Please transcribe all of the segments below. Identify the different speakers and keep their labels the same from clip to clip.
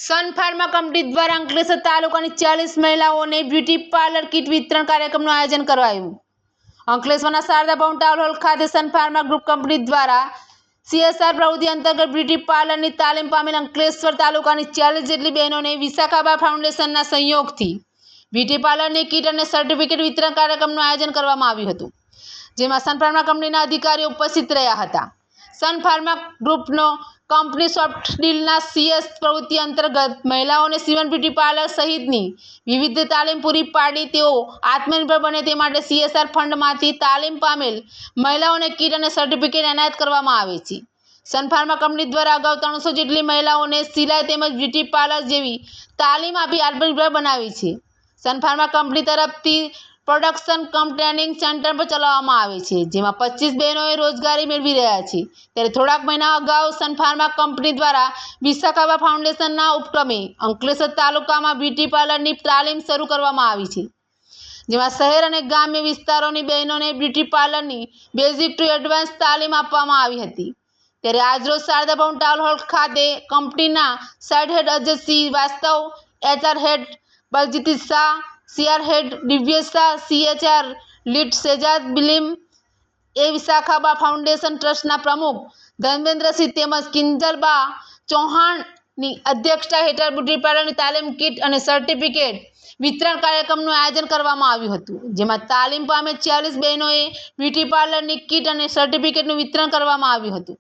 Speaker 1: सन pharma company द्वारा अंकलेश्वर तालुकाની 40 મહિલાઓને beauty parlour kit વિતરણ કાર્યક્રમનું આયોજન કરાયું। અંકલેશ્વરના શારદા ભવન ટાઉન હોલ ખાતે सन फार्मा ग्रुप कंपनी द्वारा CSR प्रवृत्ति अंतर्गत ब्यूटी पार्लर की तालीम पामेल अंकलेश्वर तालुकाની 40 જેટલી બહેનોને વિશાખાબા ફાઉન્ડેશનના સહયોગથી બ્યુટી પાર્લરની કીટ અને સર્ટિફિકેટ વિતરણ કાર્યક્રમનું આયોજન કરવામાં આવ્યું હતું, જેમાં सन फार्मा કંપનીના અધિકારીઓ ઉપસ્થિત રહ્યા હતા। सन फार्मा ग्रुपનો कंपनी सॉफ्ट डीलना CS प्रवृत्ति अंतर्गत महिलाओं सीवन ब्यूटी पार्लर सहितनी विविध तालीम पूरी पाड़ी तेओ आत्मनिर्भर बने ते माटे CSR फंड मांथी तालीम पामेल महिलाओं किट और सर्टिफिकेट एनायत करवामां आवे छे। सन फार्मा कंपनी द्वारा अगाऊ 300 जेटली महिलाओं ने सिलाई तेमज ब्यूटी पार्लर जेवी तालीम आपी आत्मनिर्भर बनावी छे। सन फार्मा कंपनी तरफथी प्रोडक्शन कम ट्रेनिंग सेंटर पर चलाववामां आवे छे, जेमां 25 बहनों रोजगारी मेळवी रह्या छे। त्यारे थोड़ाक महीना अगाऊ सन फार्मा कंपनी द्वारा विशाखाबा फाउंडेशनना उपक्रमे अंकलेश्वर तालुकामां ब्यूटी पार्लरनी तालीम शरू करवामां आवी छे, जेमां शहेर अने ग्राम्य विस्तारोनी बहनोने ब्यूटी पार्लरनी बेसिक टू एडवांस तालीम आपवामां आवी हती। त्यारे आजरोज शारदा भवन टाउन हॉल खाते कंपनीना site head Ajay Srivastava, HR head Baljeet Shah, CR head Divyesh Shah, CHR lead Shehzad Bilim, Vishakhaba foundation ट्रस्टना प्रमुख धर्मेन्द्रसिंह तेमज किंजलबा चौहाणनी अध्यक्षता हेठळ ब्यूटी पार्लरनी तालीम किट और सर्टिफिकेट वितरण कार्यक्रमનું आयोजन કરવામાં આવ્યું હતું, જેમાં તાલીમ પામે 40 બહેનોએ બ્યુટી પાર્લરની કિટ અને સર્ટિફિકેટનું વિતરણ કરવામાં આવ્યું હતું।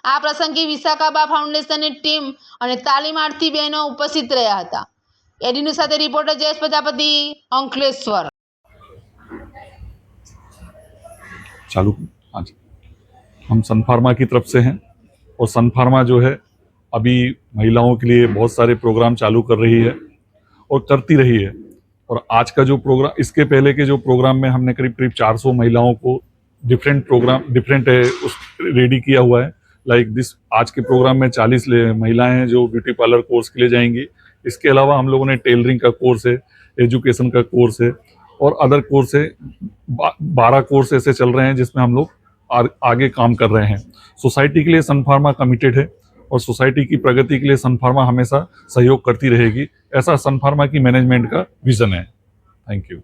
Speaker 1: આ પ્રસંગે વિશાખાબા ફાઉન્ડેશનની ટીમ અને તાલીમાર્થી બહેનો ઉપસ્થિત રહ્યા હતા। એડીન્યૂઝ સાથે રિપોર્ટર જયેશ પ્રજાપતિ, અંકલેશ્वर।
Speaker 2: चालू हाँ जी, हम सन फार्मा की तरफ से हैं और सन फार्मा जो है अभी महिलाओं के लिए बहुत सारे प्रोग्राम चालू कर रही है और करती रही है। और आज का जो प्रोग्राम, इसके पहले के जो प्रोग्राम में हमने करीब 400 महिलाओं को डिफरेंट रेडी किया हुआ है। लाइक दिस आज के प्रोग्राम में 40 महिलाएं हैं जो ब्यूटी पार्लर कोर्स के लिए जाएंगी। इसके अलावा हम लोगों ने टेलरिंग का कोर्स है, एजुकेशन का कोर्स है और अदर कोर्स है। 12 कोर्स ऐसे चल रहे हैं जिसमें हम लोग आगे काम कर रहे हैं। सोसाइटी के लिए सन फार्मा कमिटेड है और सोसाइटी की प्रगति के लिए सन फार्मा हमेशा सहयोग करती रहेगी, ऐसा सन फार्मा की मैनेजमेंट का विजन है। Thank you.